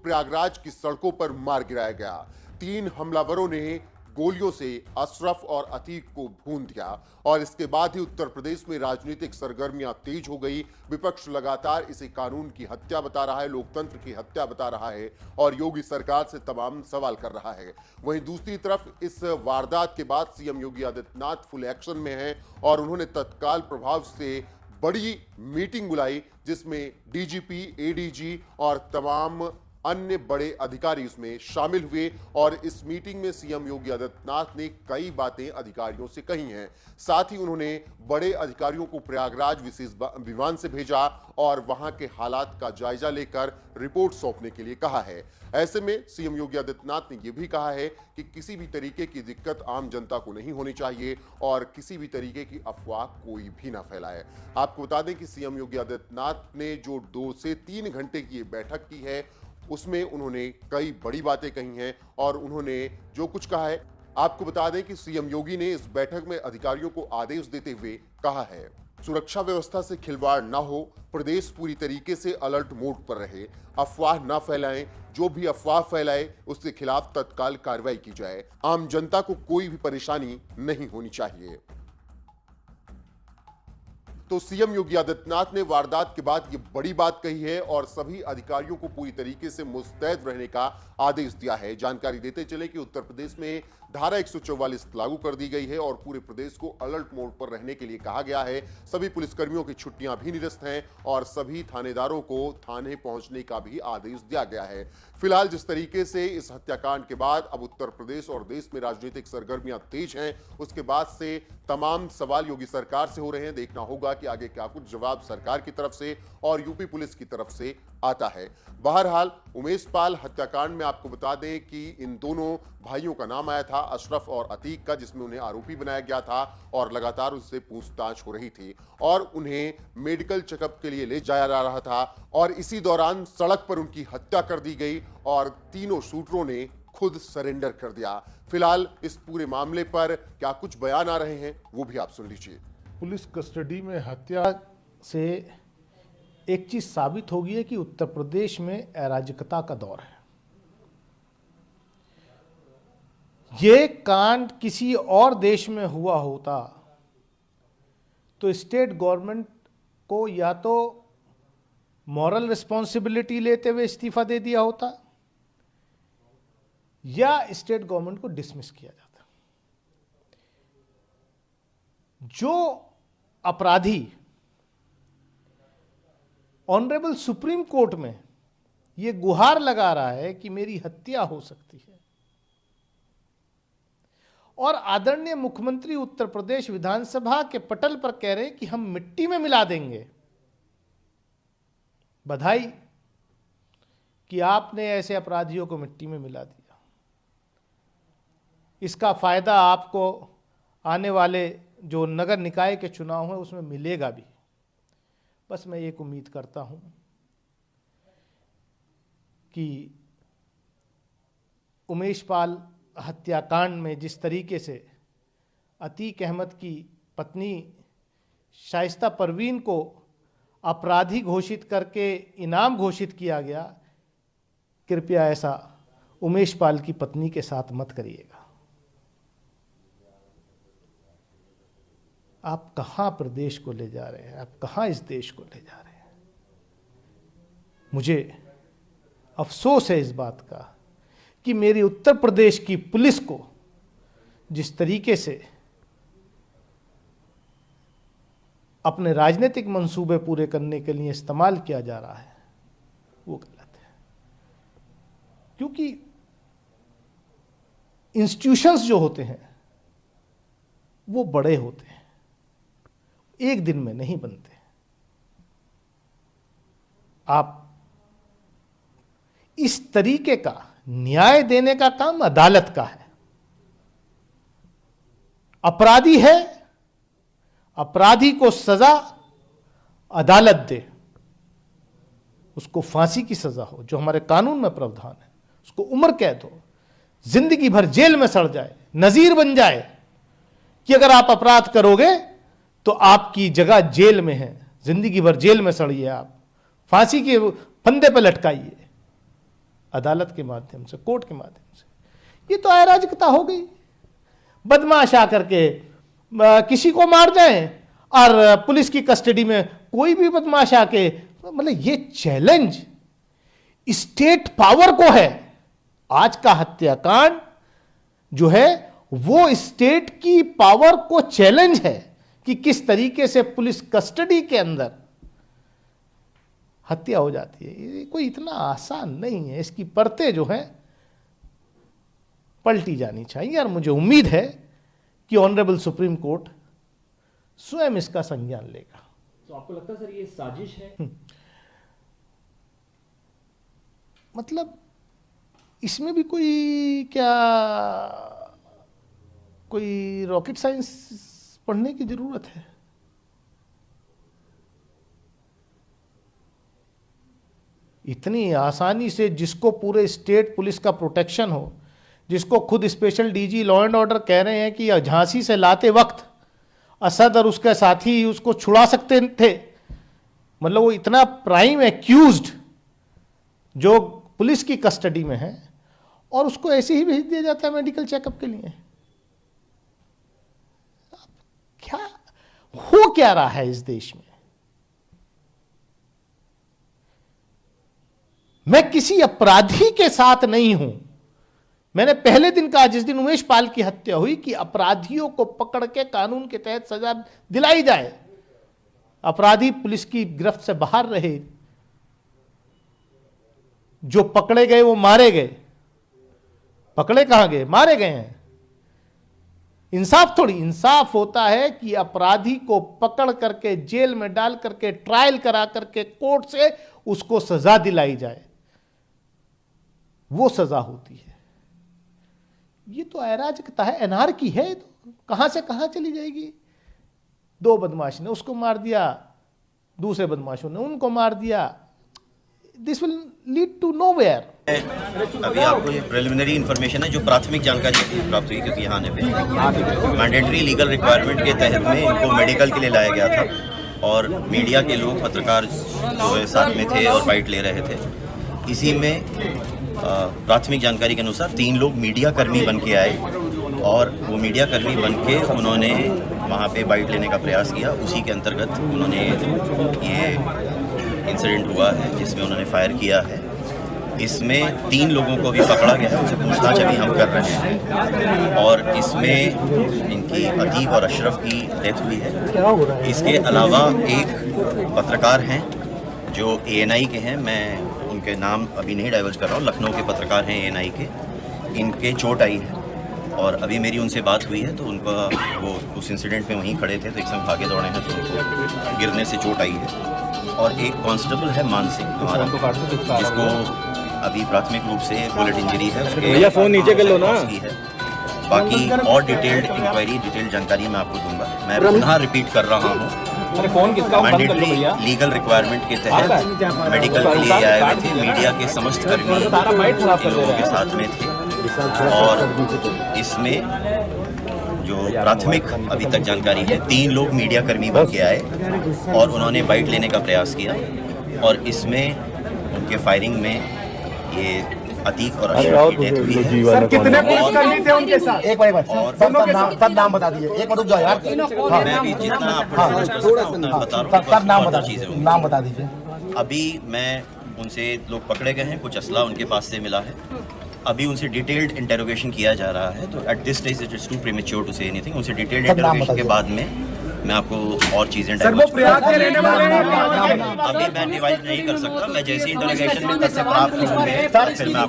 प्रयागराज की सड़कों पर मार गिराया गया। 3 हमलावरों ने गोलियों से अशरफ और अतीक को भून दिया और इसके बाद ही उत्तर प्रदेश में राजनीतिक सरगर्मियां तेज हो गई। विपक्ष लगातार इसे कानून की हत्या बता रहा है, लोकतंत्र की हत्या बता रहा है और योगी सरकार से तमाम सवाल कर रहा है। वहीं दूसरी तरफ इस वारदात के बाद CM Yogi Adityanath full action में हैं और उन्होंने तत्काल प्रभाव से बड़ी मीटिंग बुलाई, जिसमें डीजीपी, एडीजी और तमाम अन्य बड़े अधिकारी उसमें शामिल हुए और इस मीटिंग में सीएम योगी आदित्यनाथ ने कई बातें अधिकारियों से कही हैं। साथ ही उन्होंने बड़े अधिकारियों को प्रयागराज विशेष विमान से भेजा और वहां के हालात का जायजा लेकर रिपोर्ट सौंपने के लिए कहा है। ऐसे में सीएम योगी आदित्यनाथ ने यह भी कहा है कि किसी भी तरीके की दिक्कत आम जनता को नहीं होनी चाहिए और किसी भी तरीके की अफवाह कोई भी ना फैलाए। आपको बता दें कि सीएम योगी आदित्यनाथ ने जो 2 से 3 घंटे की बैठक की है उसमें उन्होंने कई बड़ी बातें कही हैं और उन्होंने जो कुछ कहा है, आपको बता दें कि सीएम योगी ने इस बैठक में अधिकारियों को आदेश देते हुए कहा है, सुरक्षा व्यवस्था से खिलवाड़ ना हो, प्रदेश पूरी तरीके से अलर्ट मोड पर रहे, अफवाह ना फैलाएं, जो भी अफवाह फैलाए उसके खिलाफ तत्काल कार्रवाई की जाए, आम जनता को कोई भी परेशानी नहीं होनी चाहिए। तो सीएम योगी आदित्यनाथ ने वारदात के बाद ये बड़ी बात कही है और सभी अधिकारियों को पूरी तरीके से मुस्तैद रहने का आदेश दिया है। जानकारी देते चले कि उत्तर प्रदेश में धारा 144 लागू कर दी गई है और पूरे प्रदेश को अलर्ट मोड पर रहने के लिए कहा गया है। सभी पुलिसकर्मियों की छुट्टियां भी निरस्त हैं और सभी थानेदारों को थाने पहुंचने का भी आदेश दिया गया है। फिलहाल जिस तरीके से इस हत्याकांड के बाद अब उत्तर प्रदेश और देश में राजनीतिक सरगर्मियां तेज हैं, उसके बाद से तमाम सवाल योगी सरकार से हो रहे हैं। देखना होगा कि आगे क्या कुछ जवाब सरकार की तरफ से और यूपी पुलिस की तरफ से आता है। बहरहाल उमेश पाल हत्याकांड में आपको बता दें कि इन दोनों भाइयों का नाम आया था, अशरफ और अतीक का, जिसमें उन्हें आरोपी बनाया गया था और लगातार उससे पूछताछ हो रही थी और उन्हें मेडिकल चेकअप के लिए ले जाया जा रहा था और इसी दौरान सड़क पर उनकी हत्या कर दी गई और तीनों शूटरों ने खुद सरेंडर कर दिया। फिलहाल इस पूरे मामले पर क्या कुछ बयान आ रहे हैं वो भी आप सुन लीजिए। पुलिस कस्टडी में हत्या से एक चीज साबित हो गई है कि उत्तर प्रदेश में अराजकता का दौर है। ये कांड किसी और देश में हुआ होता तो स्टेट गवर्नमेंट को या तो मॉरल रिस्पॉन्सिबिलिटी लेते हुए इस्तीफा दे दिया होता या स्टेट गवर्नमेंट को डिसमिस किया जाता। जो अपराधी ऑनरेबल सुप्रीम कोर्ट में यह गुहार लगा रहा है कि मेरी हत्या हो सकती है और आदरणीय मुख्यमंत्री उत्तर प्रदेश विधानसभा के पटल पर कह रहे हैं कि हम मिट्टी में मिला देंगे, बधाई कि आपने ऐसे अपराधियों को मिट्टी में मिला दिया। इसका फायदा आपको आने वाले जो नगर निकाय के चुनाव हैं उसमें मिलेगा भी। बस मैं एक उम्मीद करता हूं कि उमेश पाल हत्याकांड में जिस तरीके से अतीक अहमद की पत्नी शाइस्ता परवीन को अपराधी घोषित करके इनाम घोषित किया गया, कृपया ऐसा उमेश पाल की पत्नी के साथ मत करिएगा। आप कहां प्रदेश को ले जा रहे हैं, आप कहां इस देश को ले जा रहे हैं। मुझे अफसोस है इस बात का कि मेरी उत्तर प्रदेश की पुलिस को जिस तरीके से अपने राजनीतिक मंसूबे पूरे करने के लिए इस्तेमाल किया जा रहा है वो गलत है। क्योंकि इंस्टीट्यूशंस जो होते हैं वो बड़े होते हैं, एक दिन में नहीं बनते। आप इस तरीके का न्याय देने का काम अदालत का है। अपराधी है, अपराधी को सजा अदालत दे, उसको फांसी की सजा हो जो हमारे कानून में प्रावधान है, उसको उम्र कैद हो, जिंदगी भर जेल में सड़ जाए, नजीर बन जाए कि अगर आप अपराध करोगे तो आपकी जगह जेल में है, जिंदगी भर जेल में सड़िए, आप फांसी के फंदे पर लटकाइए। अदालत के माध्यम से, कोर्ट के माध्यम से। ये तो अराजकता हो गई। बदमाश आकर के किसी को मार जाए और पुलिस की कस्टडी में कोई भी बदमाश आके, मतलब ये चैलेंज स्टेट पावर को है। आज का हत्याकांड जो है वो स्टेट की पावर को चैलेंज है कि किस तरीके से पुलिस कस्टडी के अंदर हत्या हो जाती है। ये कोई इतना आसान नहीं है। इसकी परतें जो है पलटी जानी चाहिए और मुझे उम्मीद है कि ऑनरेबल सुप्रीम कोर्ट स्वयं इसका संज्ञान लेगा। तो आपको लगता है सर ये साजिश है? मतलब इसमें भी कोई रॉकेट साइंस पढ़ने की जरूरत है? इतनी आसानी से जिसको पूरे स्टेट पुलिस का प्रोटेक्शन हो, जिसको खुद special DG law and order कह रहे हैं कि झांसी से लाते वक्त असद और उसके साथी उसको छुड़ा सकते थे, मतलब वो इतना प्राइम एक्यूज्ड जो पुलिस की कस्टडी में है और उसको ऐसे ही भेज दिया जाता है मेडिकल चेकअप के लिए। क्या हो क्या रहा है इस देश में? मैं किसी अपराधी के साथ नहीं हूं। मैंने पहले दिन कहा, जिस दिन उमेश पाल की हत्या हुई, कि अपराधियों को पकड़ के कानून के तहत सजा दिलाई जाए। अपराधी पुलिस की गिरफ्त से बाहर रहे, जो पकड़े गए वो मारे गए। पकड़े कहां गए? मारे गए हैं। इंसाफ थोड़ी, इंसाफ होता है कि अपराधी को पकड़ करके जेल में डाल करके ट्रायल करा करके कोर्ट से उसको सजा दिलाई जाए, वो सजा होती है। ये तो अराजकता है, एनार्की है। तो कहां से कहां चली जाएगी? दो बदमाश ने उसको मार दिया, दूसरे बदमाशों ने उनको मार दिया। This will lead to nowhere. अभी आपको ये प्रिलिमिनरी इन्फॉर्मेशन है, जो प्राथमिक जानकारी प्राप्त हुई, क्योंकि यहाँ पे मैंडेटरी लीगल रिक्वायरमेंट के तहत में इनको मेडिकल के लिए लाया गया था और मीडिया के लोग, पत्रकार जो है साथ में थे और बाइट ले रहे थे। इसी में प्राथमिक जानकारी के अनुसार 3 लोग मीडिया कर्मी बन के आए और वो मीडिया कर्मी बन के उन्होंने वहाँ पे बाइट लेने का प्रयास किया। उसी के अंतर्गत उन्होंने ये इंसिडेंट हुआ है जिसमें उन्होंने फायर किया है। इसमें 3 लोगों को भी पकड़ा गया है, उनसे पूछताछ अभी हम कर रहे हैं और इसमें इनकी अतीक और अशरफ की डेथ हुई है। इसके अलावा एक पत्रकार हैं जो ANI के हैं, मैं उनके नाम अभी नहीं डाइवर्ज कर रहा हूँ, लखनऊ के पत्रकार हैं ANI के। इनके चोट आई है और अभी मेरी उनसे बात हुई है तो उनका वो उस इंसिडेंट में वहीं खड़े थे तो एकदम भागे दौड़े हैं तो उनको गिरने से चोट आई है। और एक कांस्टेबल है मान सिंह हमारा, जिसको अभी प्राथमिक रूप से बुलेट इंजरी है, उसके फोन नीचे कर लो ना की है। बाकी और डिटेल्ड इंक्वायरी, डिटेल्ड जानकारी मैं आपको दूंगा। मैं पुनः रिपीट कर रहा हूँ, मैंडेटरी लीगल रिक्वायरमेंट के तहत मेडिकल के लिए आए हुए थे। मीडिया के समस्त कर्मी इन लोगों के साथ में थे और इसमें जो प्राथमिक अभी तक जानकारी है, 3 लोग मीडिया कर्मी बन के आए और उन्होंने बाइट लेने का प्रयास किया और इसमें उनके फायरिंग में ये अतीक और अशरफ की डेथ हुई है। सर कितने पुलिसकर्मी थे उनके साथ? एक बार सब नाम बता दीजिए। एक बार रुक जाओ यार। मैं अभी जितना नाम बता दीजिए। अभी मैं उनसे लोग पकड़े गए हैं, कुछ असला उनके पास से मिला है। अभी उनसे डिटेल्ड इंटेरोगेशन किया जा रहा है तो at this stage it is too premature to say anything. उनसे डिटेल्ड इंटेरोगेशन के बाद में मैं आपको और चीजें अभी मैं डिवाइड नहीं कर सकता। मैं जैसी इंटेरोगेशन में तथ्य प्राप्त होंगे फिर मैं